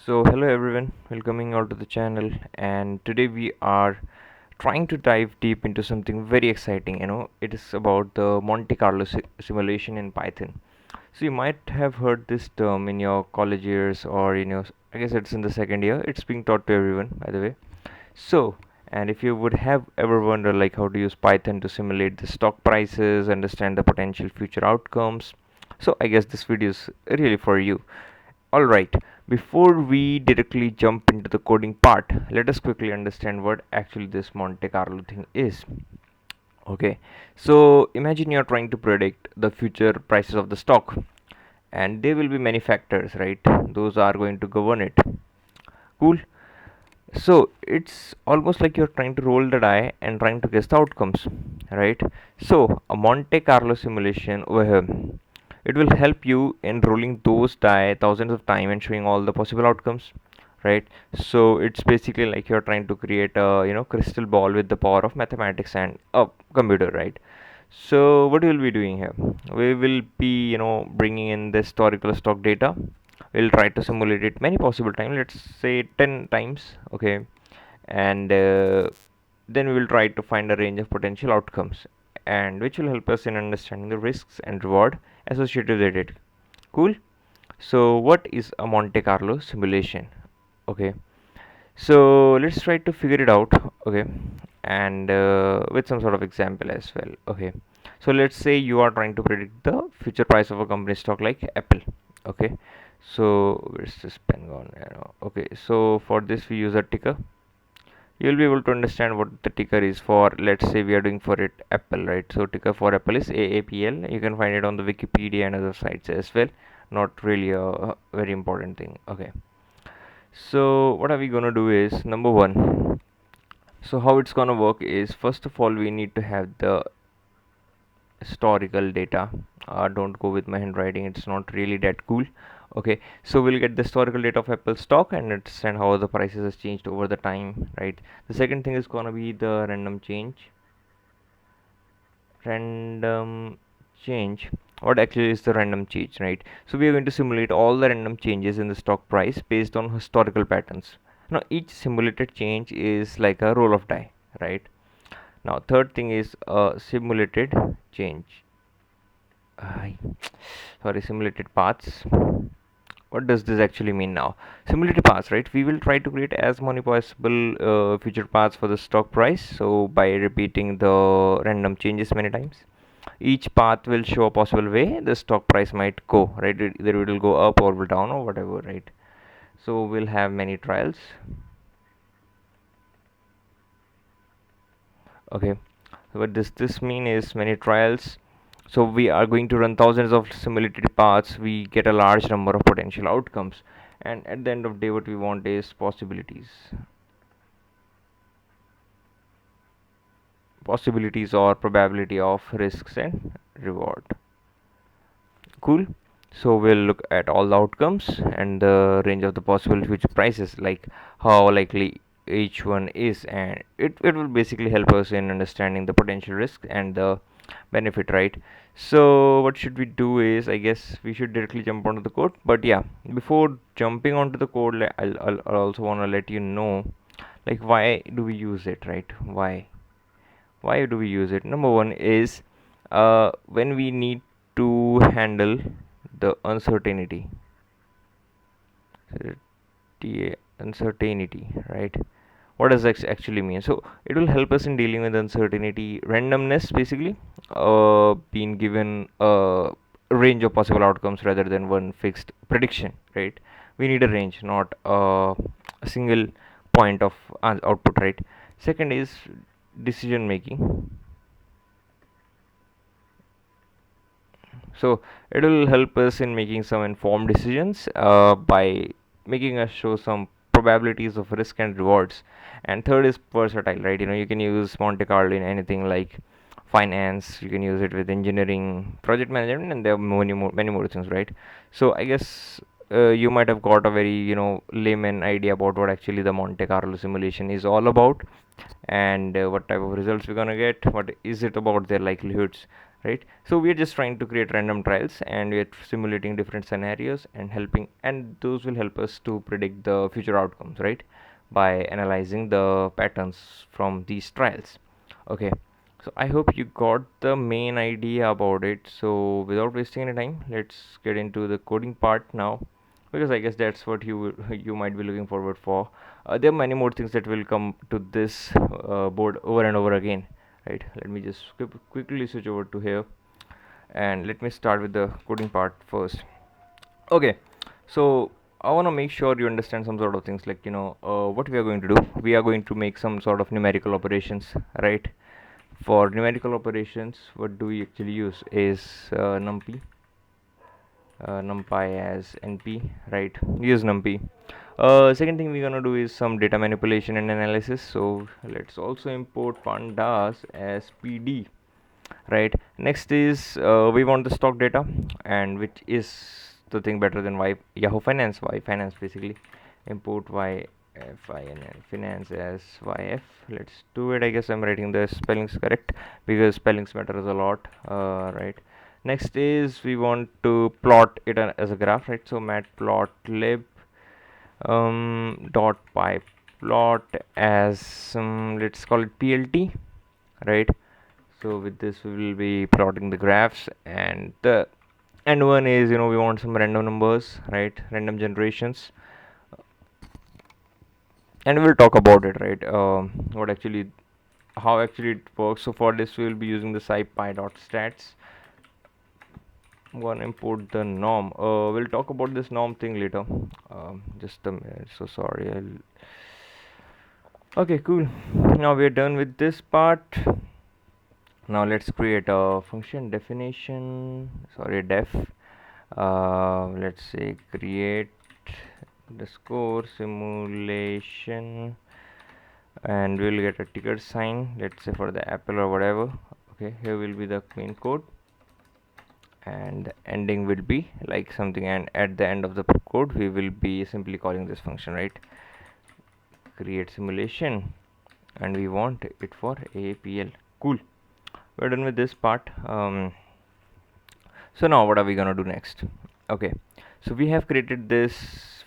So hello everyone, welcoming all to the channel, and today we are trying to dive deep into something very exciting. It is about the Monte Carlo simulation in Python. So you might have heard this term in your college years, or I guess it's in the second year. It's being taught to everyone, by the way. So, and if you would have ever wondered like how to use Python to simulate the stock prices, understand the potential future outcomes, so I guess this video is really for you. Alright, before we directly jump into the coding part, let us quickly understand what actually this Monte Carlo thing is. Okay, so imagine you're trying to predict the future prices of the stock, and there will be many factors, right? Those are going to govern it. Cool. So it's almost like you're trying to roll the die and trying to guess the outcomes, right? So a Monte Carlo simulation over here, it will help you in rolling those die thousands of times and showing all the possible outcomes, right? So it's basically like you're trying to create a crystal ball with the power of mathematics and a computer, right? So what we'll be doing here, we will be bringing in the historical stock data. We'll try to simulate it many possible times, let's say 10 times, okay? And then we will try to find a range of potential outcomes, and which will help us in understanding the risks and reward associated with it. Cool. So what is a Monte Carlo simulation? Okay, so let's try to figure it out, okay? And with some sort of example as well, okay? So let's say you are trying to predict the future price of a company stock like Apple, okay? So where's this pen gone? Okay, so for this we use a ticker. You'll be able to understand what the ticker is for. Let's say we are doing for it Apple, right? So ticker for Apple is AAPL. You can find it on the Wikipedia and other sites as well. Not really a very important thing, okay? So what are we gonna do is number one. So how it's gonna work is, first of all we need to have the historical data. Don't go with my handwriting, it's not really that cool. Okay, so we'll get the historical data of Apple stock and understand how the prices has changed over the time, right? The second thing is gonna be the random change. What actually is the random change, right? So we are going to simulate all the random changes in the stock price based on historical patterns. Now each simulated change is like a roll of die, right? Now third thing is a simulated change. Sorry, simulated paths. What does this actually mean now? Simulated paths, right? We will try to create as many possible future paths for the stock price, so by repeating the random changes many times, each path will show a possible way the stock price might go, right? Either it will go up or down or whatever, right? So we'll have many trials. Okay, what does this mean is many trials. So we are going to run thousands of simulated paths. We get a large number of potential outcomes, and at the end of the day what we want is possibilities or probability of risks and reward. Cool. So we'll look at all the outcomes and the range of the possible future prices, like how likely each one is, and it will basically help us in understanding the potential risk and the benefit, right? So what should we do is, I guess we should directly jump onto the code. But yeah, before jumping onto the code, I'll also want to let you know like why do we use it, right? Why do we use it? Number one is when we need to handle the uncertainty, right? What does that actually mean? So it will help us in dealing with uncertainty, randomness, basically, being given a range of possible outcomes rather than one fixed prediction, right? We need a range, not a single point of output, right? Second is decision making. So it will help us in making some informed decisions by making us show some probabilities of risk and rewards. And third is versatile, right? You can use Monte Carlo in anything like finance. You can use it with engineering, project management, and there are many more things, right? So I guess you might have got a very layman idea about what actually the Monte Carlo simulation is all about, and what type of results we're gonna get, what is it about their likelihoods, right? So we are just trying to create random trials, and we are simulating different scenarios and helping, and those will help us to predict the future outcomes, right, by analyzing the patterns from these trials. Okay, so I hope you got the main idea about it. So without wasting any time, let's get into the coding part now, because I guess that's what you might be looking forward for. There are many more things that will come to this board over and over again, right? Let me just quickly switch over to here, and let me start with the coding part first. Okay, so I want to make sure you understand some sort of things, like, what we are going to do. We are going to make some sort of numerical operations, right? For numerical operations, what do we actually use is numpy as np, right? Use numpy. Second thing we're gonna do is some data manipulation and analysis, so let's also import pandas as pd, right? Next is we want the stock data, and which is the thing better than Yahoo Finance, y finance basically. Import y finance as yf. Let's do it. I guess I'm writing the spellings correct, because spellings matters a lot, right? Next is we want to plot it as a graph, right? So matplotlib dot py plot as let's call it plt, right? So with this we will be plotting the graphs, and the end one is, we want some random numbers, right? Random generations, and we'll talk about it, right? What actually, how actually it works. So for this we will be using the scipy.stats. I'm gonna import the norm. We'll talk about this norm thing later. Just a minute. So sorry. Okay, cool. Now we're done with this part. Now let's create a function definition. Sorry, def. Let's say create the score simulation, and we'll get a ticker sign, let's say for the apple or whatever. Okay, here will be the main code, and the ending will be like something, and at the end of the code we will be simply calling this function, right? Create simulation, and we want it for apl. Cool, we're done with this part. So now what are we gonna do next? Okay, so we have created this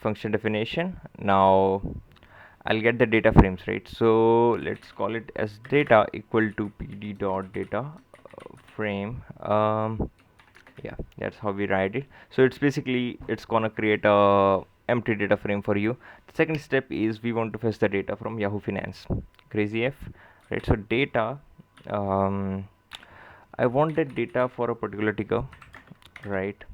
function definition. Now I'll get the data frames, right? So let's call it as data equal to pd dot data frame. Yeah, that's how we write it. So it's basically, it's gonna create a empty data frame for you. The second step is we want to fetch the data from Yahoo Finance. Crazy F, right? So data, I want that data for a particular ticker, right?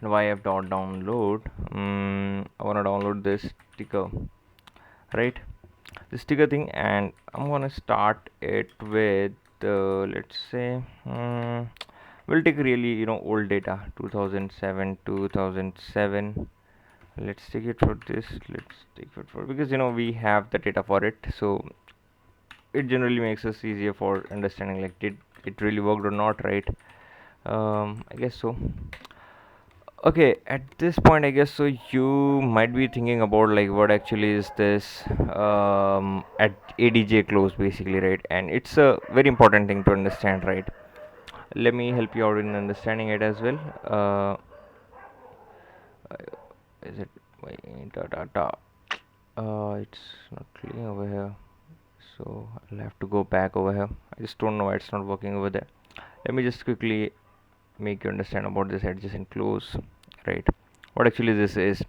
And yf dot download. I want to download this ticker, right? This ticker thing, and I'm gonna start it with let's say we'll take really, old data, 2007. Let's take it for this. Let's take it for, because we have the data for it, so it generally makes us easier for understanding, like, did it really worked or not, right? I guess so. Okay, at this point, I guess so, you might be thinking about, like, what actually is this at ADJ close, basically, right? And it's a very important thing to understand, right? Let me help you out in understanding it as well. Is it da da da? It's not clear over here, so I'll have to go back over here. I just don't know why it's not working over there. Let me just quickly make you understand about this adjacent close, right? What actually this is.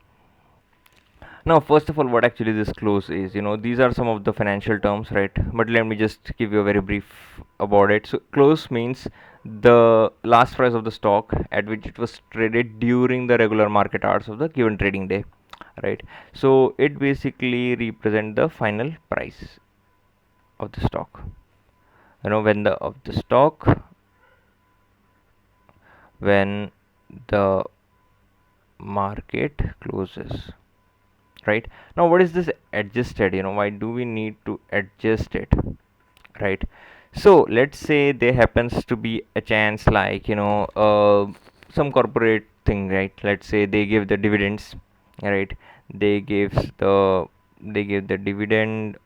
Now, first of all, what actually this close is, these are some of the financial terms, right? But let me just give you a very brief about it. So close means the last price of the stock at which it was traded during the regular market hours of the given trading day, right? So it basically represent the final price of the stock, when the stock, when the market closes, right? Now what is this adjusted? Why do we need to adjust it, right? So let's say there happens to be a chance, like, some corporate thing, right? Let's say they give the dividends, right? they gives the they give the dividend,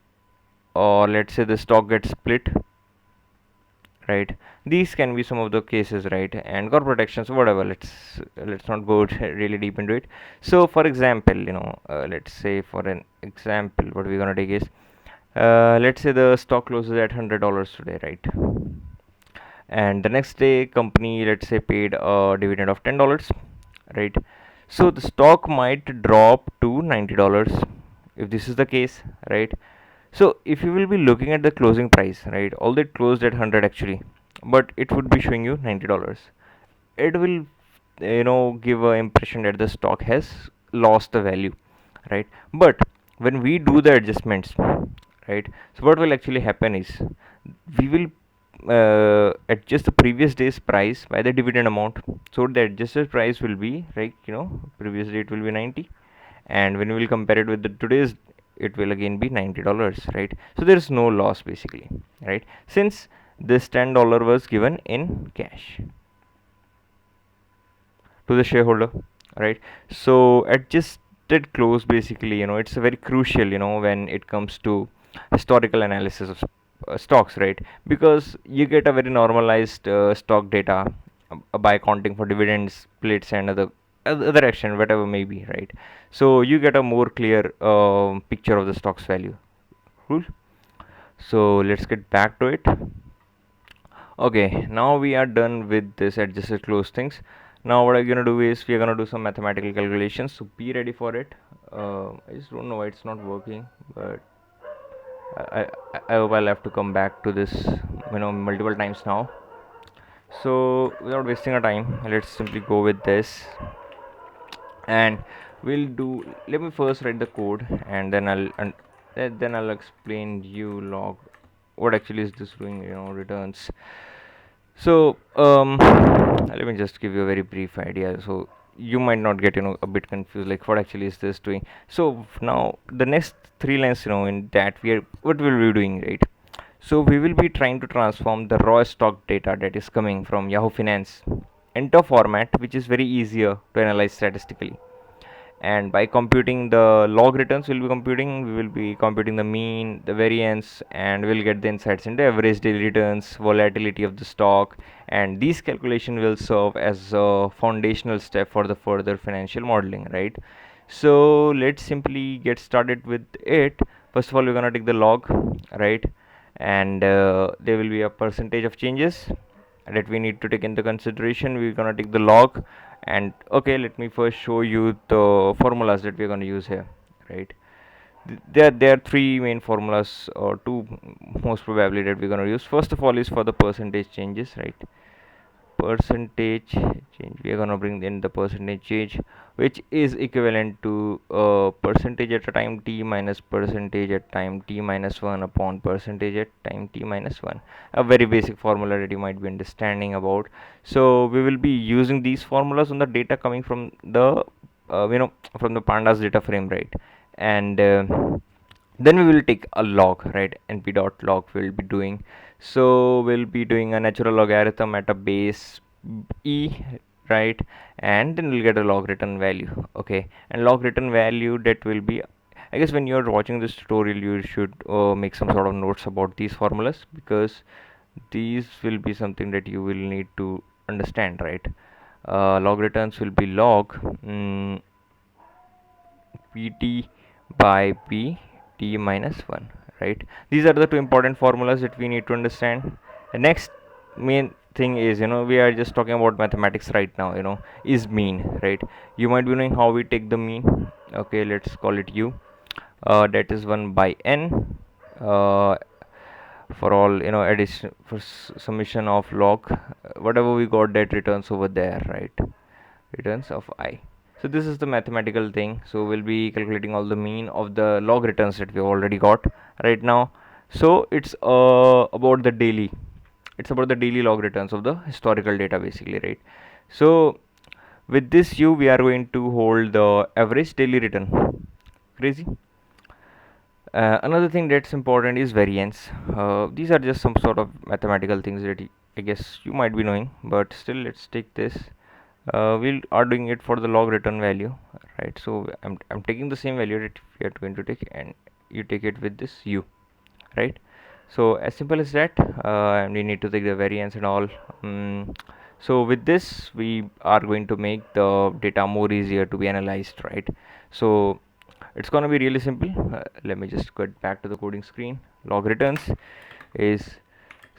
or let's say the stock gets split, right? These can be some of the cases, right? And corporate actions, whatever. Let's not go really deep into it. So for example, let's say for an example, what we're gonna take is, let's say the stock closes at $100 today, right? And the next day company, let's say, paid a dividend of $10, right? So the stock might drop to $90 if this is the case, right? So if you will be looking at the closing price, right, although it closed at 100 actually, but it would be showing you $90, it will give an impression that the stock has lost the value, right? But when we do the adjustments, right, so what will actually happen is we will adjust the previous day's price by the dividend amount. So the adjusted price will be, right, previous day it will be 90, and when we will compare it with the today's, it will again be $90, right? So there is no loss basically, right, since this $10 was given in cash to the shareholder, right? So adjusted close basically, it's very crucial, when it comes to historical analysis of stocks, right? Because you get a very normalized stock data by accounting for dividends, splits, and other action, whatever may be, right? So you get a more clear picture of the stock's value. Cool. So let's get back to it. Okay, now we are done with this adjusted close things. Now what I'm gonna do is we're gonna do some mathematical calculations. So be ready for it. I just don't know why it's not working, but I hope I'll have to come back to this, multiple times now. So without wasting our time, let's simply go with this, and we'll do. Let me first write the code, and then I'll explain you log what actually is this doing. Returns. So let me just give you a very brief idea. So you might not get a bit confused, like what actually is this doing. So now the next three lines, in that we are what will we be doing, right? So we will be trying to transform the raw stock data that is coming from Yahoo Finance into a format which is very easier to analyze statistically. And by computing the log returns, we will be computing the mean, the variance, and we'll get the insights into average daily returns, volatility of the stock, and these calculation will serve as a foundational step for the further financial modeling, right? So let's simply get started with it. First of all, we're gonna take the log, right? And there will be a percentage of changes that we need to take into consideration. We're gonna take the log, and okay, let me first show you the formulas that we're gonna use here, right? There are three main formulas, or two most probably, that we're gonna use. First of all is for the percentage changes, right? Percentage change, we are going to bring in the percentage change, which is equivalent to percentage at a time t minus percentage at time t minus 1 upon percentage at time t minus 1. A very basic formula that you might be understanding about. So we will be using these formulas on the data coming from the from the pandas data frame, right? And then we will take a log, right? Np dot log we'll be doing. So we'll be doing a natural logarithm at a base e, right? And then we'll get a log return value. Okay, and log return value, that will be, I guess when you're watching this tutorial, you should make some sort of notes about these formulas, because these will be something that you will need to understand, right? Log returns will be log pt by pt minus 1, right? These are the two important formulas that we need to understand. The next main thing is, we are just talking about mathematics right now, is mean, right? You might be knowing how we take the mean. Okay, let's call it u. That is 1 by n, uh, for all, addition, for summation of log, whatever we got, that returns over there, right? Returns of I. So this is the mathematical thing. So we'll be calculating all the mean of the log returns that we already got right now. So it's about the daily log returns of the historical data basically, right? So with this u, we are going to hold the average daily return. Crazy. Another thing that's important is variance. These are just some sort of mathematical things that I guess you might be knowing, but still, let's take this. We are doing it for the log return value, right? So I'm taking the same value that we are going to take, and you take it with this u, right? So as simple as that, and we need to take the variance and all. So with this we are going to make the data more easier to be analyzed, right? So it's gonna be really simple. Let me just get back to the coding screen. Log returns is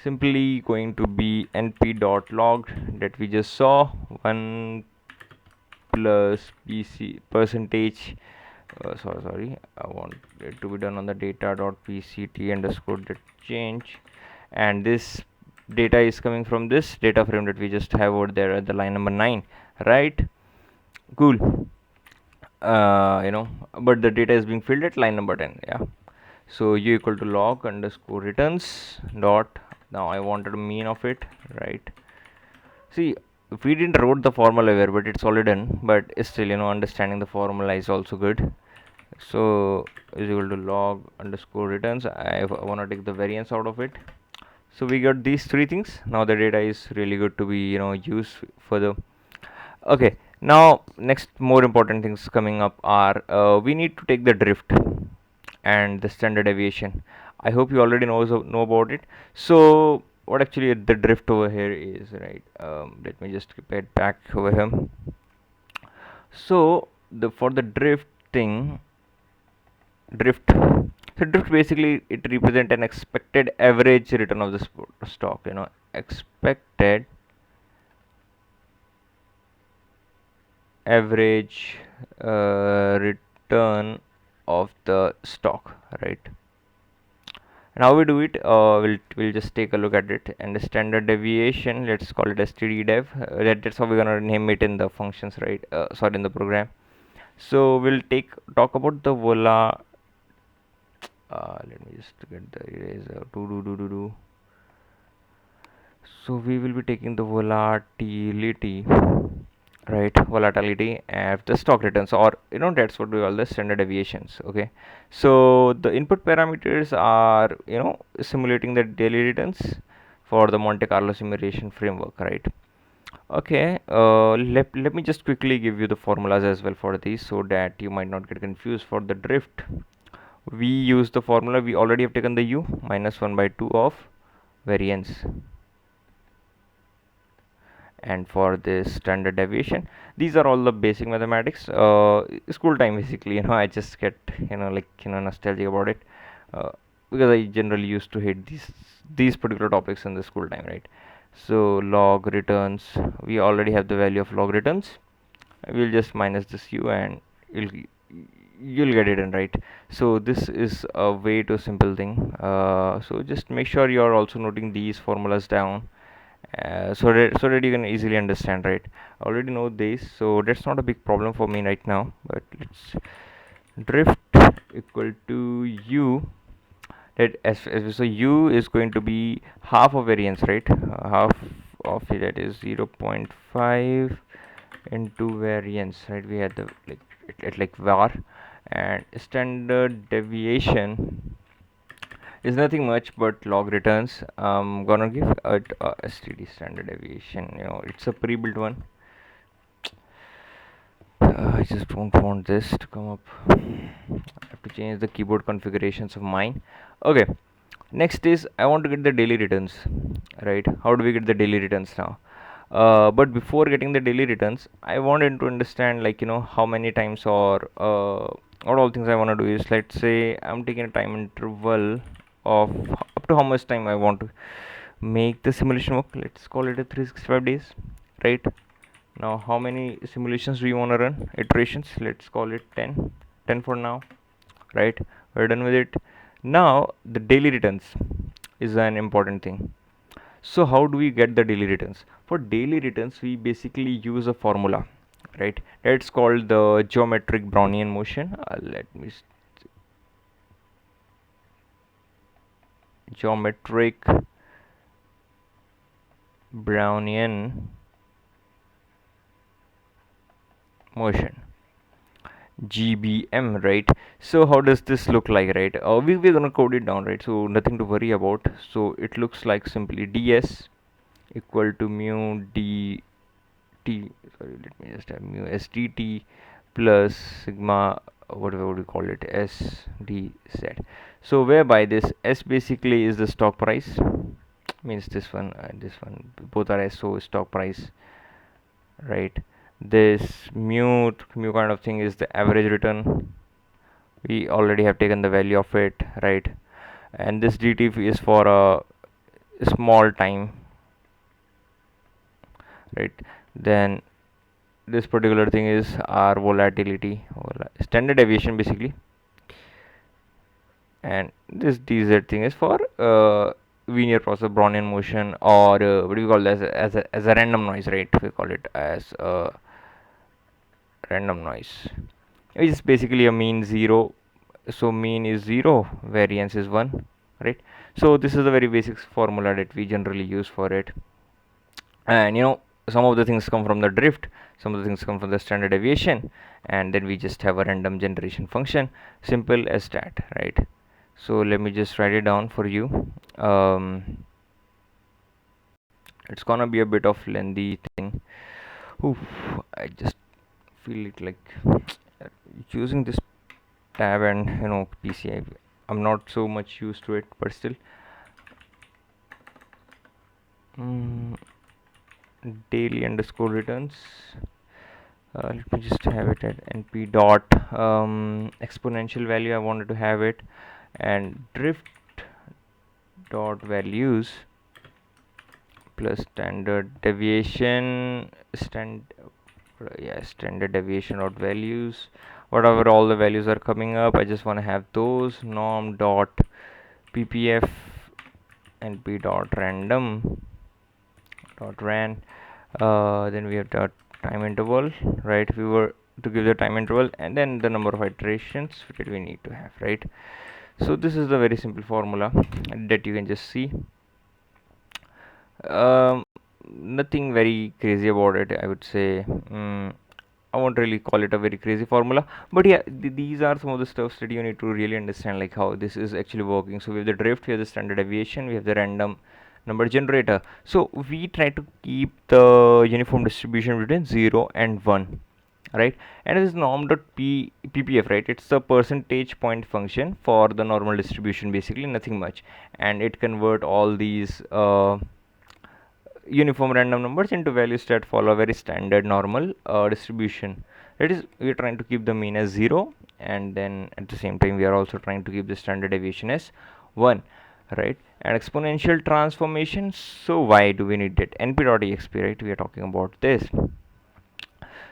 simply going to be np.log that we just saw, 1 plus pc percentage, sorry, I want it to be done on the data.pct underscore that change, and this data is coming from this data frame that we just have over there at the line number 9, right? Cool. But the data is being filled at line number 10. Yeah, so u equal to log underscore returns dot, now I wanted a mean of it, right? See, we didn't wrote the formula here, but it's already done. But still, understanding the formula is also good. So is equal to log underscore returns. I want to take the variance out of it. So we got these three things. Now the data is really good to be used further. Okay. Now next more important things coming up are, we need to take the drift and the standard deviation. I hope you already know about it. So what actually the drift over here is, right? Let me just keep it back over here. So the for the drift thing, drift. So drift basically it represent an expected average return of the stock. Expected average return of the stock, right? And how we do it, we'll just take a look at it. And the standard deviation, let's call it std dev. That's how we're gonna name it in the functions, right? Sorry, in the program. So we'll talk about the vola. Let me just get the eraser. Do. So we will be taking the volatility, right? Volatility of the stock returns, or that's what we call the standard deviations. Okay, so the input parameters are simulating the daily returns for the Monte Carlo simulation framework, right? Okay, let me just quickly give you the formulas as well for these, so that you might not get confused. For the drift, we use the formula, we already have taken the u minus 1 by 2 of variance. And for this standard deviation, these are all the basic mathematics, school time basically. I just get nostalgic about it, because I generally used to hate these particular topics in the school time, right? So log returns, we already have the value of log returns. We'll just minus this u and you'll get it in, right? So this is a way too simple thing. So just make sure you're also noting these formulas down, so that you can easily understand, right? I already know this, so that's not a big problem for me right now. But let's drift equal to u, that so u is going to be half of variance, right? Half of it, that is 0.5 into variance, right? We had the like var, and standard deviation is nothing much but log returns. I'm gonna give it std standard deviation. It's a pre-built one. I just don't want this to come up. I have to change the keyboard configurations of mine. Okay, next is I want to get the daily returns, right? How do we get the daily returns now? But before getting the daily returns, I wanted to understand, how many times, or what all things I want to do is, let's say I'm taking a time interval of up to how much time I want to make the simulation work. Let's call it a 365 days, right? Now how many simulations do you want to run, iterations? Let's call it 10 for now, right? We're done with it. Now the daily returns is an important thing. So how do we get the daily returns? For daily returns, we basically use a formula, right? It's called the geometric Brownian motion. Let me geometric Brownian motion, GBM, right? So how does this look like, right? We're gonna code it down, right? So nothing to worry about. So it looks like simply ds equal to mu dt, sorry, let me just have mu sdt plus sigma whatever would you call it, SDZ. So whereby this S basically is the stock price, means this one and this one both are SO, stock price, right? This mu kind of thing is the average return. We already have taken the value of it, right? And this DT is for a small time, right? Then this particular thing is our volatility or standard deviation basically, and this dz thing is for linear process, Brownian motion, or what do you call this, as a random noise, right? We call it as a random noise, which is basically a mean zero. So mean is 0, variance is 1, right? So this is the very basic formula that we generally use for it. And some of the things come from the drift, some of the things come from the standard deviation, and then we just have a random generation function, simple as that, right? So let me just write it down for you. It's gonna be a bit of lengthy thing. Oof, I just feel it like using this tab and PC. I'm not so much used to it, but still. mm, Daily underscore returns. Let me just have it at np dot exponential value. I wanted to have it, and drift dot values plus standard deviation standard deviation dot values, whatever all the values are coming up. I just want to have those. Norm dot ppf np dot random dot ran. Then we have the time interval, right? We were to give the time interval and then the number of iterations that we need to have, right? So this is the very simple formula that you can just see. um, Nothing very crazy about it, I would say. I won't really call it a very crazy formula, but yeah, these are some of the stuffs that you need to really understand, like how this is actually working. So we have the drift, we have the standard deviation, we have the random number generator. So we try to keep the uniform distribution between 0 and 1, right? And it is ppf, right? It's the percentage point function for the normal distribution, basically nothing much. And it convert all these uniform random numbers into values that follow a very standard normal distribution. That is, we are trying to keep the mean as 0, and then at the same time we are also trying to keep the standard deviation as 1, right? And exponential transformation, so why do we need it? np.exp, right? We are talking about this.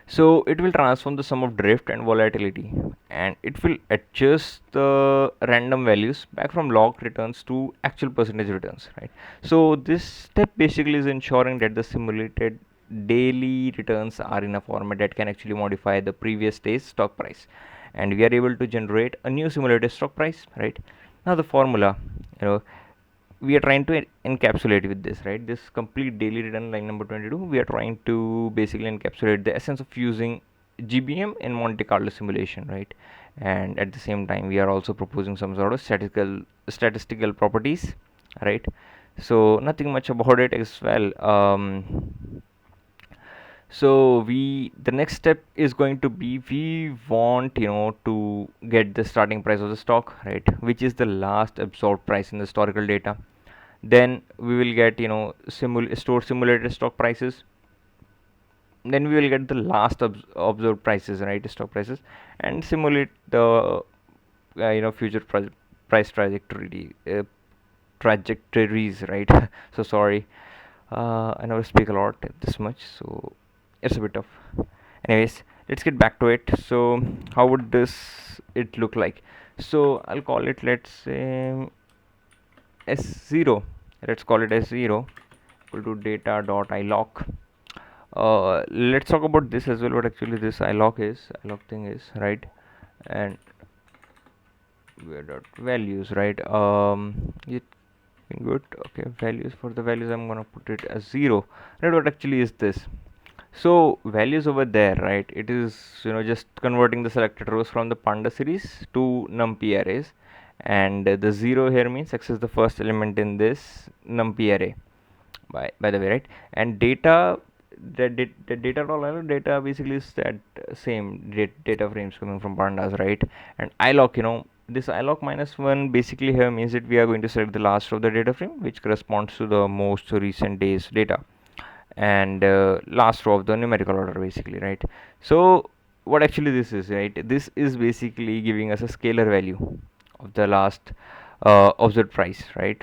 So it will transform the sum of drift and volatility, and it will adjust the random values back from log returns to actual percentage returns, right? So this step basically is ensuring that the simulated daily returns are in a format that can actually modify the previous day's stock price, and we are able to generate a new simulated stock price, right? Now the formula, you know we are trying to encapsulate with this, right? This complete daily return, line number 22, we are trying to basically encapsulate the essence of using GBM in Monte Carlo simulation, right? And at the same time we are also proposing some sort of statistical properties, right? So nothing much about it as well. So the next step is going to be, we want to get the starting price of the stock, right, which is the last absorbed price in the historical data. Then we will get stored simulated stock prices. Then we will get the last observed prices, right, stock prices, and simulate the future price trajectories, right? So sorry, I never speak a lot this much, so it's a bit of, anyways, let's get back to it. So how would this it look like? So I'll call it, let's say, S0. Let's call it S0 equal to data dot iloc. Let's talk about this as well, what actually this iloc thing is, right? And where dot values, right? It good. Okay, values, for the values I'm gonna put it as 0, right? What actually is this? So values over there, right, it is just converting the selected rows from the panda series to numpy arrays, and the 0 here means x is the first element in this numpy array, by the way, right? And data, the data roll data basically is that same data frames coming from pandas, right? And iloc, this iloc minus one basically here means that we are going to select the last of the data frame, which corresponds to the most recent day's data, and last row of the numerical order, basically, right? So what actually this is, right? This is basically giving us a scalar value of the last observed price, right?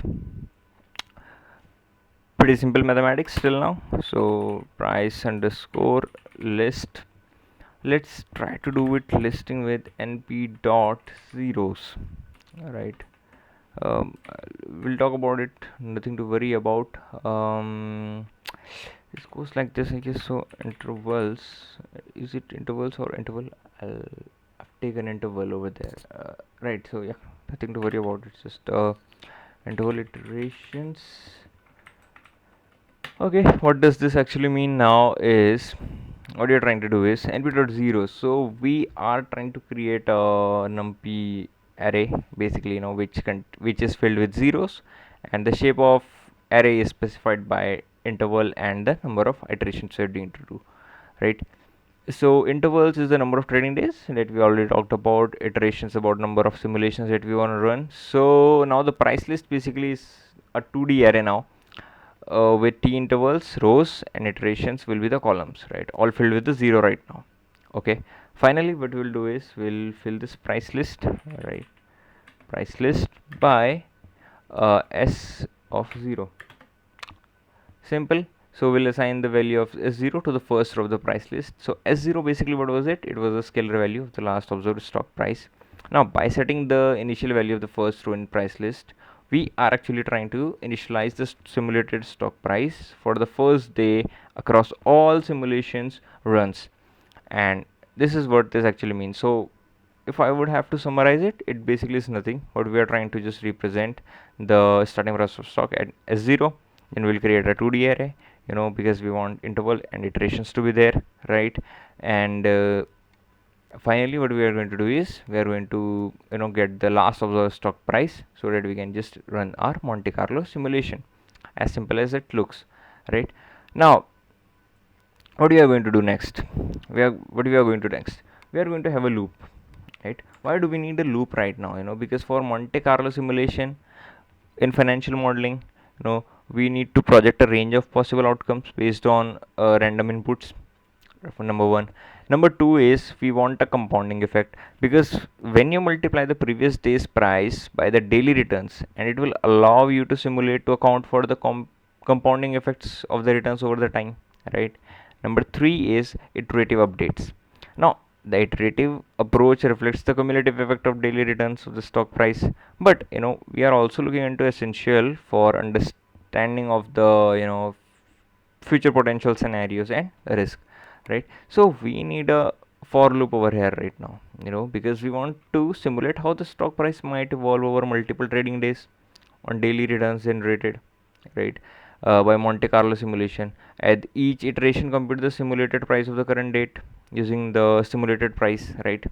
Pretty simple mathematics till now. So price underscore list, let's try to do it listing with np dot zeros, all right. We'll talk about it, nothing to worry about. This goes like this, I guess. So intervals, is it intervals or interval? I've taken interval over there, right? So yeah, nothing to worry about, it's just interval iterations. Okay, what does this actually mean now is, what you're trying to do is np dot zeros. So we are trying to create a numpy array, basically, which is filled with zeros, and the shape of array is specified by interval and the number of iterations you're doing to do, right? So intervals is the number of trading days that we already talked about, iterations about number of simulations that we want to run. So now the price list basically is a 2D array now, with t intervals, rows, and iterations will be the columns, right? All filled with the zero right now. Okay. Finally, what we'll do is we'll fill this price list, right? Price list by s of 0. Simple. So we'll assign the value of s0 to the first row of the price list. So s0 basically, what was it? It was a scalar value of the last observed stock price. Now by setting the initial value of the first row in price list, we are actually trying to initialize the simulated stock price for the first day across all simulations runs. And this is what this actually means. So if I would have to summarize it, it basically is nothing, but we are trying to just represent the starting price of stock at s0. Then we'll create a 2D array, because we want interval and iterations to be there, right? And finally, what we are going to do is we are going to get the last of the stock price, so that we can just run our Monte Carlo simulation. As simple as it looks, right? Now what we are going to do next, we are going to next, we are going to have a loop, right? Why do we need a loop right now? Because for Monte Carlo simulation in financial modeling, we need to project a range of possible outcomes based on random inputs, for number one. Number two is we want a compounding effect, because when you multiply the previous day's price by the daily returns, and it will allow you to simulate to account for the compounding effects of the returns over the time, right? Number three is iterative updates. Now the iterative approach reflects the cumulative effect of daily returns of the stock price, but we are also looking into essential for understanding of the future potential scenarios and risk, right? So we need a for loop over here right now, because we want to simulate how the stock price might evolve over multiple trading days on daily returns generated, right? By Monte Carlo simulation. At each iteration, compute the simulated price of the current date using the simulated price, right?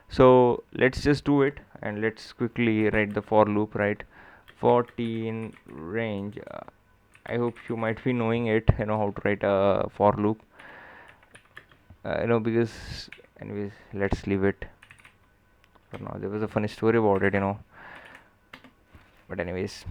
So let's just do it, and let's quickly write the for loop, right? For t in range. I hope you might be knowing it, how to write a for loop, because anyways, let's leave it for now. There was a funny story about it, but anyways.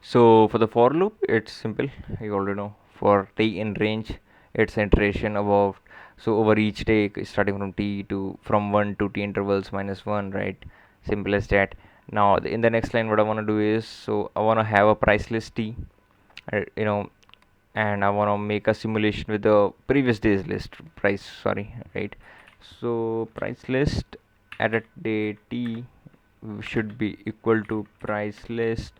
So for the for loop, it's simple, you already know. For t in range, it's iteration above, so over each day starting from t to from 1 to t intervals minus 1, right? Simple as that. Now in the next line, what I want to do is, so I want to have a price list t, and I want to make a simulation with the previous day's list price, sorry, right? So price list at a day t should be equal to price list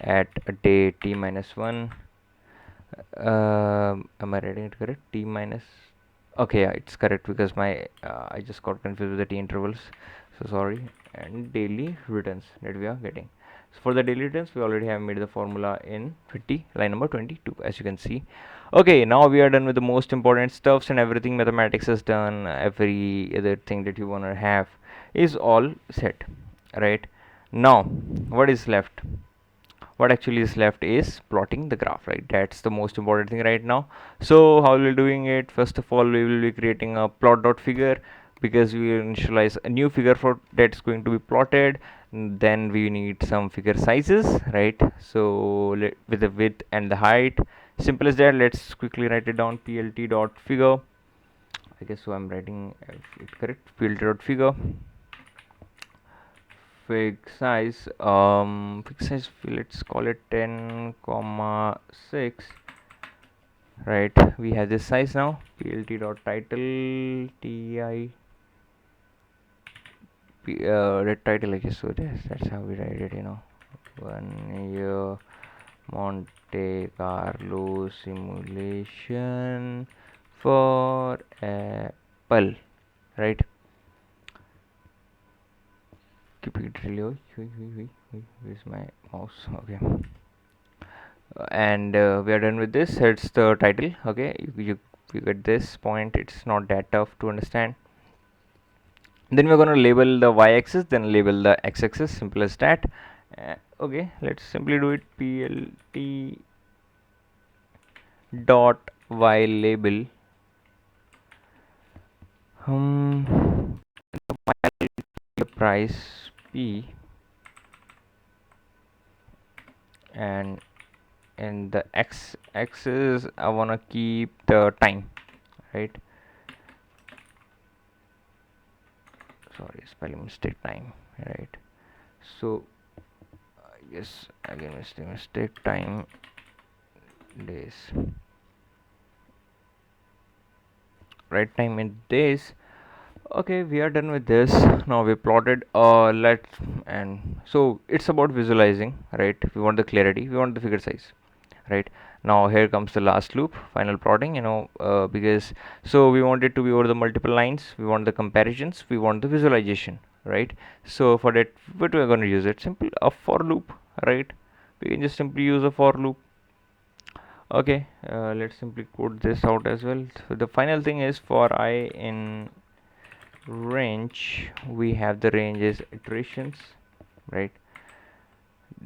at a day t minus 1. Am I writing it correct? T minus, okay, yeah, it's correct, because my I just got confused with the t intervals, so sorry. And daily returns that we are getting, so for the daily returns we already have made the formula in 20 line number 22, as you can see. Okay, now we are done with the most important stuffs, and everything mathematics is done, every other thing that you want to have is all set, right? Now what is left? what actually is left is plotting the graph, right? That's the most important thing right now. So how we're doing it, first of all we will be creating a plot dot figure, because we will initialize a new figure for that's going to be plotted. Then we need some figure sizes, right? So with the width and the height, simple as that. Let's quickly write it down. Plt dot figure, I guess so I'm writing it correct. Plt dot figure fig size, let's call it 10 comma 6, right? We have this size now. Plt dot title ti red title, I guess so. That's how we write it, 1 year Monte Carlo simulation for Apple, right? Keep it really low. Where's my mouse? Okay. And we are done with this. It's the title. Okay, you get this point. It's not that tough to understand. Then we're gonna label the y-axis, then label the x-axis. Simple as that. Okay, let's simply do it. Plt dot y label. The price p, and in the x-axis I wanna keep the time, right? Sorry, spelling mistake, time, right? So yes, again mistake, time, days, right? Time in days. Okay, we are done with this. Now we plotted let and so it's about visualizing, right? We want the clarity, we want the figure size, right? Now here comes the last loop, final plotting, because so we want it to be over the multiple lines, we want the comparisons, we want the visualization, right? So for that, what we're going to use it, simple a for loop, right? We can just simply use a for loop. Okay, let's simply code this out as well. So the final thing is for I in range, we have the range is iterations, right?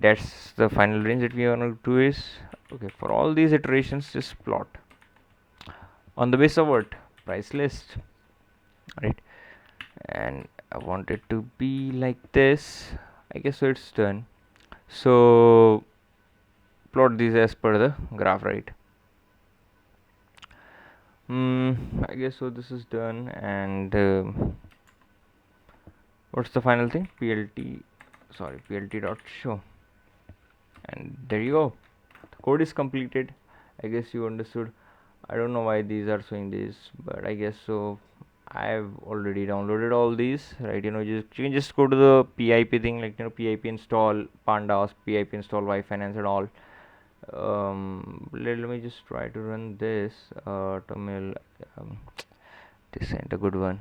That's the final range that we are going to do is, okay, for all these iterations just plot on the base of what, price list, right? And I want it to be like this, I guess. So it's done. So plot these as per the graph, right? I guess so this is done. And what's the final thing? Plt dot show, and there you go, the code is completed. I guess you understood. I don't know why these are showing this, but I guess so. I've already downloaded all these, right? You can just go to the PIP thing, like PIP install pandas, PIP install Wi-Finance and all. Let me just try to run this terminal. This ain't a good one.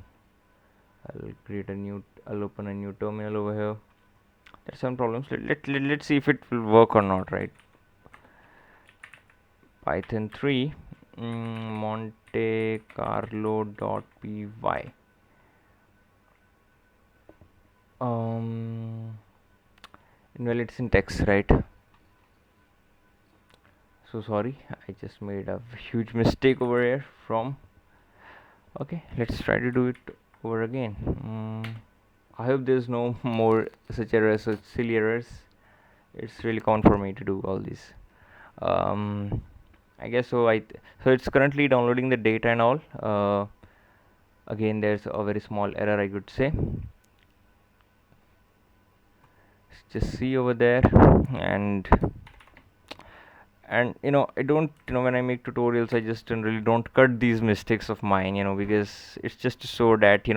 I'll open a new terminal over here. There's some problems. Let's see if it will work or not, right? Python 3 Monte Carlo .py. Invalid syntax, right? So sorry, I just made a huge mistake over here from. Okay, let's try to do it over again. I hope there's no more such errors, such silly errors. It's really common for me to do all these. I guess so. So it's currently downloading the data and all. Again, there's a very small error, I could say. Just see over there, and I don't, when I make tutorials, I just generally don't cut these mistakes of mine, because it's just to show that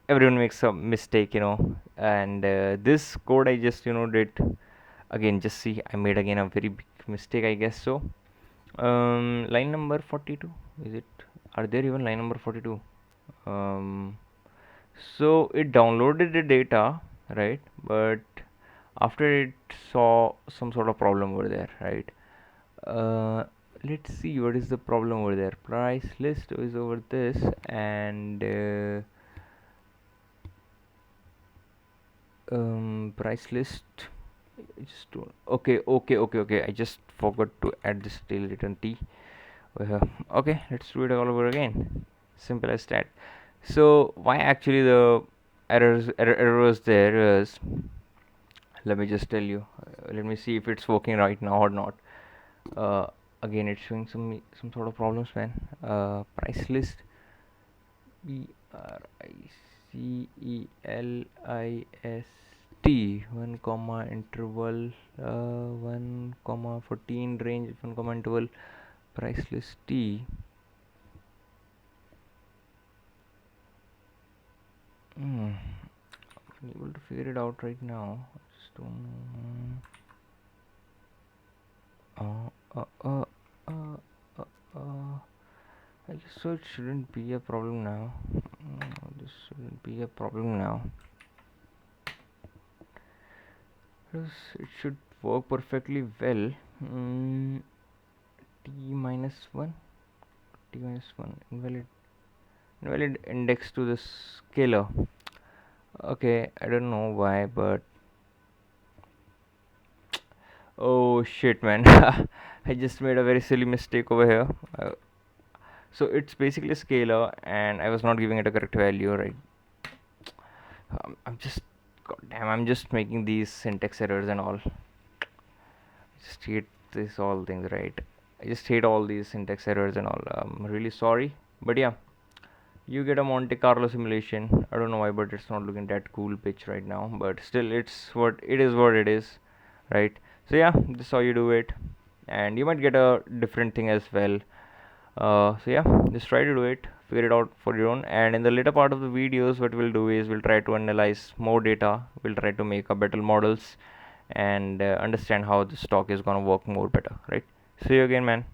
everyone makes a mistake, and this code I just did again. Just see, I made again a very big mistake, I guess so. Line number 42, is it? Are there even line number 42? So it downloaded the data, right? But after it saw some sort of problem over there, right? Let's see what is the problem over there. Price list is over this, and price list I just don't. Okay. I just forgot to add this tail return T. Uh, okay, let's do it all over again. Simple as that. So why actually the error was there is, let me just tell you. Let me see if it's working right now or not. Uh, Again, it's showing some sort of problems, man. Price list. BRICELIST, 1 comma interval, 1 comma 14 range, 1 comma interval, price list T. Hmm. I'm able to figure it out right now. Just don't know. Uh, uh, uh. I guess so. It shouldn't be a problem now. This shouldn't be a problem now. Because it should work perfectly well. T minus 1. T minus 1. Invalid index to the scalar. Okay, I don't know why, but oh shit, man. I just made a very silly mistake over here. So it's basically a scalar, and I was not giving it a correct value, right? I'm just, goddamn, I'm just making these syntax errors and all. I just hate this all things, right? I just hate all these syntax errors and all. I'm really sorry, but yeah, you get a Monte Carlo simulation. I don't know why, but it's not looking that cool pitch right now. But still, it's what it is. What it is, right? So yeah, this is how you do it, and you might get a different thing as well. So yeah, just try to do it, figure it out for your own. And in the later part of the videos, what we'll do is we'll try to analyze more data. We'll try to make a better models and understand how the stock is gonna work more better, right? See you again, man.